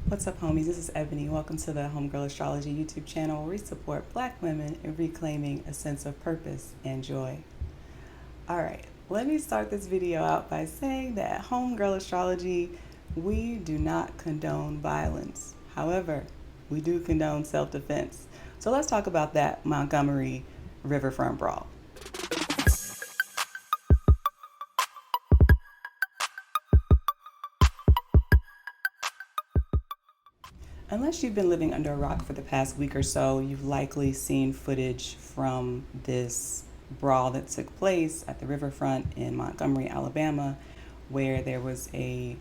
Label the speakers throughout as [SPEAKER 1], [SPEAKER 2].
[SPEAKER 1] What's up, homies? This is Ebony. Welcome to the Homegirl Astrology YouTube channel where we support Black women in reclaiming a sense of purpose and joy. All right, let me start this video out by saying that at Homegirl Astrology, we do not condone violence. However, we do condone self-defense. So let's talk about that Montgomery Riverfront Brawl. Unless you've been living under a rock for the past week or so, you've likely seen footage from this brawl that took place at the Riverfront in Montgomery, Alabama, where there was a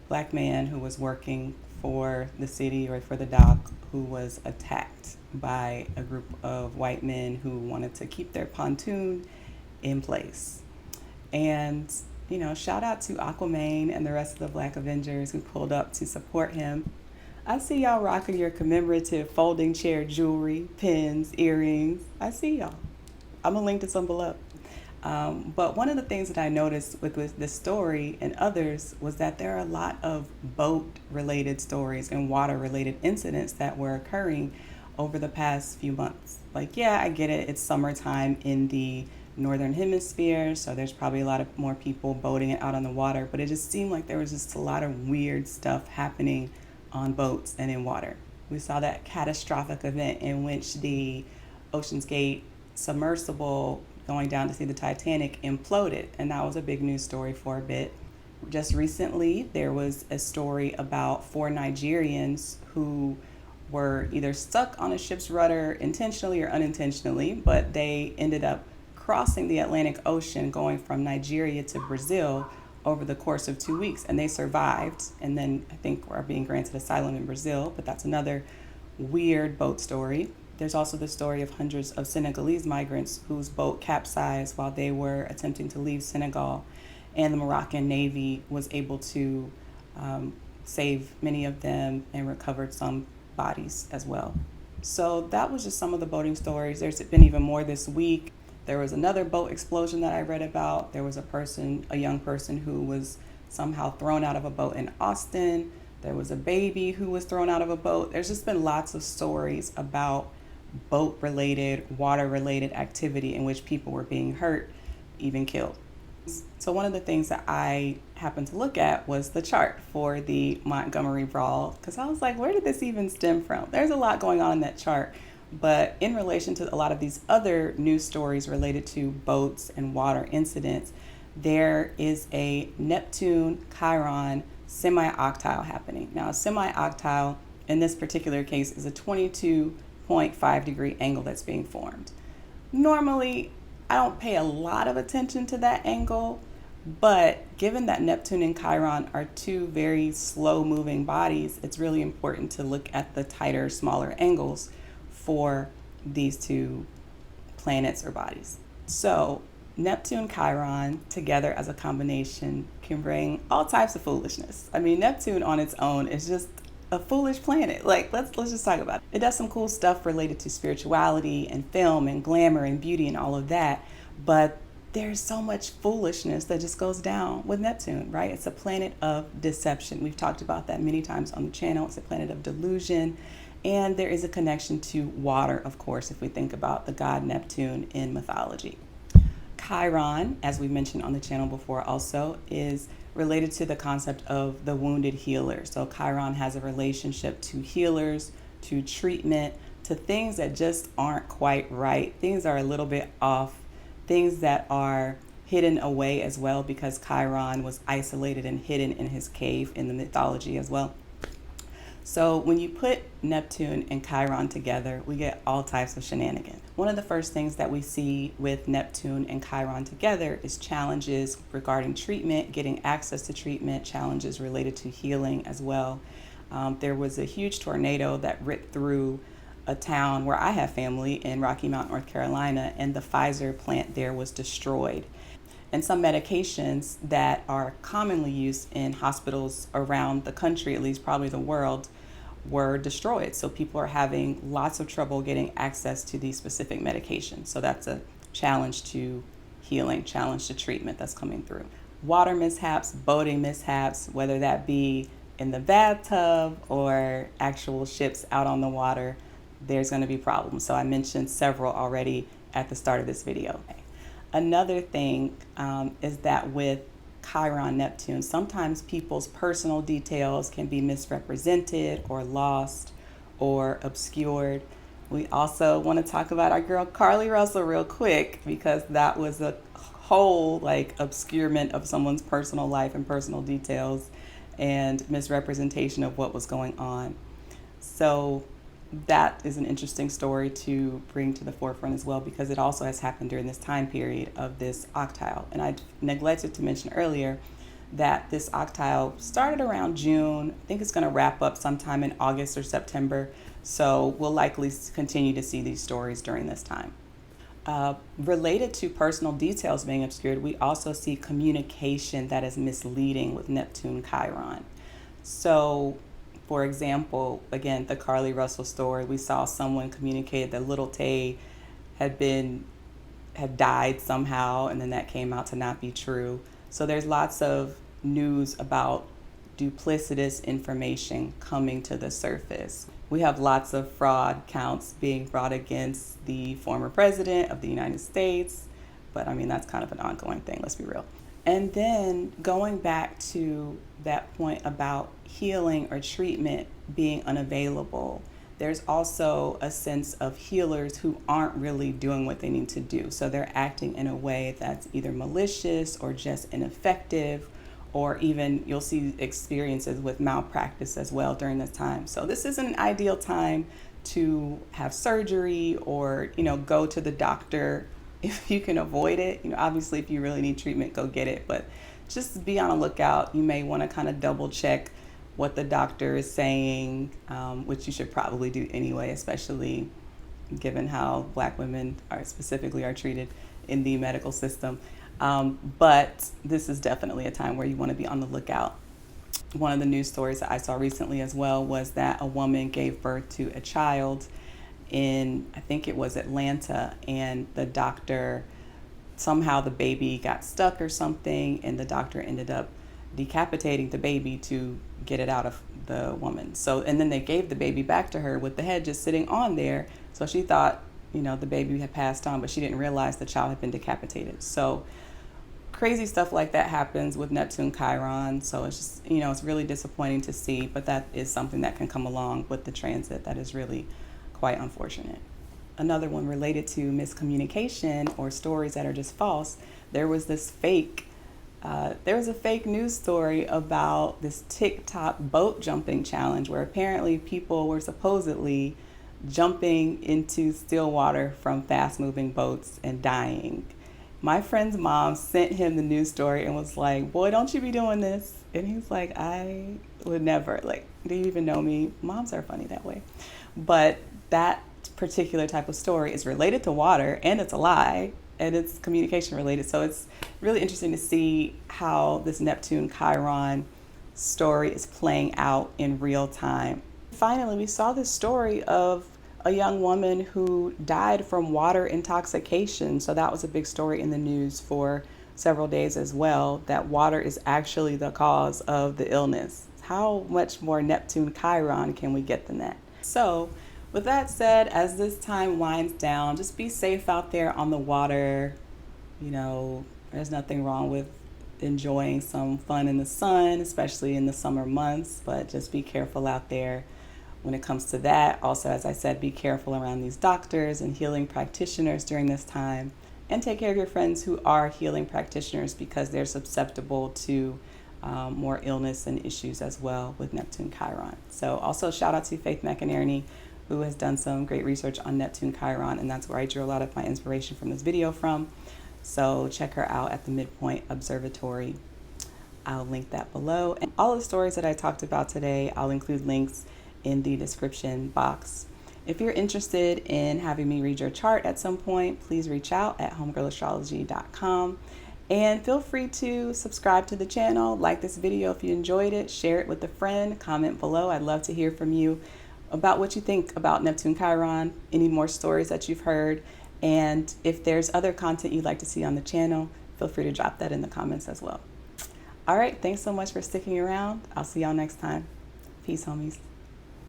[SPEAKER 1] Black man who was working for the city or for the dock who was attacked by a group of white men who wanted to keep their pontoon in place. And, shout out to Aquaman and the rest of the Black Avengers who pulled up to support him. I see y'all rocking your commemorative folding chair jewelry, pins, earrings. I see y'all. I'm going to link to some below. But one of the things that I noticed with this story and others was that there are a lot of boat-related stories and water-related incidents that were occurring over the past few months. Like, yeah, I get it. It's summertime in the northern hemisphere, so there's probably a lot of more people boating out on the water. But it just seemed like there was just a lot of weird stuff happening on boats and in water. We saw that catastrophic event in which the Ocean's Gate submersible going down to see the Titanic imploded, and that was a big news story for a bit. Just recently, there was a story about 4 Nigerians who were either stuck on a ship's rudder intentionally or unintentionally, but they ended up crossing the Atlantic Ocean going from Nigeria to Brazil over the course of 2 weeks, and they survived, and then I think are being granted asylum in Brazil, but that's another weird boat story. There's also the story of hundreds of Senegalese migrants whose boat capsized while they were attempting to leave Senegal, and the Moroccan Navy was able to save many of them and recovered some bodies as well. So that was just some of the boating stories. There's been even more this week. There was another boat explosion that I read about. There was a young person who was somehow thrown out of a boat in Austin. There was a baby who was thrown out of a boat. There's just been lots of stories about boat-related, water-related activity in which people were being hurt, even killed. So one of the things that I happened to look at was the chart for the Montgomery Brawl, because I was like, where did this even stem from? There's a lot going on in that chart. But in relation to a lot of these other news stories related to boats and water incidents, there is a Neptune Chiron semi-octile happening. Now, a semi-octile in this particular case is a 22.5 degree angle that's being formed. Normally, I don't pay a lot of attention to that angle, but given that Neptune and Chiron are 2 very slow-moving bodies, it's really important to look at the tighter, smaller angles for these 2 planets or bodies. So Neptune Chiron together as a combination can bring all types of foolishness. I mean, Neptune on its own is just a foolish planet. Like, let's just talk about it. It does some cool stuff related to spirituality and film and glamour and beauty and all of that, but there's so much foolishness that just goes down with Neptune, right? It's a planet of deception. We've talked about that many times on the channel. It's a planet of delusion. And there is a connection to water, of course, if we think about the god Neptune in mythology. Chiron, as we mentioned on the channel before also, is related to the concept of the wounded healer. So Chiron has a relationship to healers, to treatment, to things that just aren't quite right. Things are a little bit off, things that are hidden away as well, because Chiron was isolated and hidden in his cave in the mythology as well. So when you put Neptune and Chiron together, we get all types of shenanigans. One of the first things that we see with Neptune and Chiron together is challenges regarding treatment, getting access to treatment, challenges related to healing as well. There was a huge tornado that ripped through a town where I have family in Rocky Mount, North Carolina, and the Pfizer plant there was destroyed. And some medications that are commonly used in hospitals around the country, at least probably the world, were destroyed. So people are having lots of trouble getting access to these specific medications. So that's a challenge to healing, challenge to treatment that's coming through. Water mishaps, boating mishaps, whether that be in the bathtub or actual ships out on the water, there's going to be problems. So I mentioned several already at the start of this video. Another thing is that with Chiron Neptune, sometimes people's personal details can be misrepresented or lost or obscured. We also want to talk about our girl Carlee Russell real quick, because that was a whole obscurement of someone's personal life and personal details and misrepresentation of what was going on. So that is an interesting story to bring to the forefront as well, because it also has happened during this time period of this octile. And I neglected to mention earlier that this octile started around June. I think it's going to wrap up sometime in August or September. So we'll likely continue to see these stories during this time. Related to personal details being obscured, we also see communication that is misleading with Neptune Chiron. So, for example, again, the Carlee Russell story, we saw someone communicate that Lil Tay had died somehow, and then that came out to not be true. So there's lots of news about duplicitous information coming to the surface. We have lots of fraud counts being brought against the former president of the United States, but I mean, that's kind of an ongoing thing, let's be real. And then going back to that point about healing or treatment being unavailable, there's also a sense of healers who aren't really doing what they need to do. So they're acting in a way that's either malicious or just ineffective, or even you'll see experiences with malpractice as well during this time. So this isn't an ideal time to have surgery or, go to the doctor if you can avoid it. Obviously, if you really need treatment, go get it, but just be on a lookout. You may want to kind of double check what the doctor is saying, which you should probably do anyway, especially given how Black women are treated in the medical system. But this is definitely a time where you want to be on the lookout. One of the news stories that I saw recently as well was that a woman gave birth to a child in, I think it was Atlanta, and the doctor, somehow the baby got stuck or something, and the doctor ended up decapitating the baby to get it out of the woman. So, and then they gave the baby back to her with the head just sitting on there. So she thought, the baby had passed on, but she didn't realize the child had been decapitated. So crazy stuff like that happens with Neptune Chiron. So it's just, it's really disappointing to see, but that is something that can come along with the transit that is really quite unfortunate. Another one related to miscommunication or stories that are just false. There was a fake news story about this TikTok boat jumping challenge where apparently people were supposedly jumping into still water from fast moving boats and dying. My friend's mom sent him the news story and was like, "Boy, don't you be doing this." And he's like, "I would never, do you even know me?" Moms are funny that way. But that particular type of story is related to water, and it's a lie, and it's communication related. So it's really interesting to see how this Neptune Chiron story is playing out in real time. Finally, we saw this story of a young woman who died from water intoxication. So that was a big story in the news for several days as well, that water is actually the cause of the illness. How much more Neptune Chiron can we get than that? So with that said, as this time winds down, just be safe out there on the water. There's nothing wrong with enjoying some fun in the sun, especially in the summer months, but just be careful out there when it comes to that. Also, as I said, be careful around these doctors and healing practitioners during this time, and take care of your friends who are healing practitioners, because they're susceptible to more illness and issues as well with Neptune Chiron. So also shout out to Faith McInerney, who has done some great research on Neptune Chiron, and that's where I drew a lot of my inspiration from this video from. So check her out at the MIDPOINT Observatory. I'll link that below. And all the stories that I talked about today, I'll include links in the description box. If you're interested in having me read your chart at some point, please reach out at homegirlastrology.com, and feel free to subscribe to the channel, like this video if you enjoyed it, share it with a friend, comment below. I'd love to hear from you about what you think about Neptune Chiron, any more stories that you've heard, and if there's other content you'd like to see on the channel, feel free to drop that in the comments as well. All right, thanks so much for sticking around. I'll see y'all next time. Peace, homies.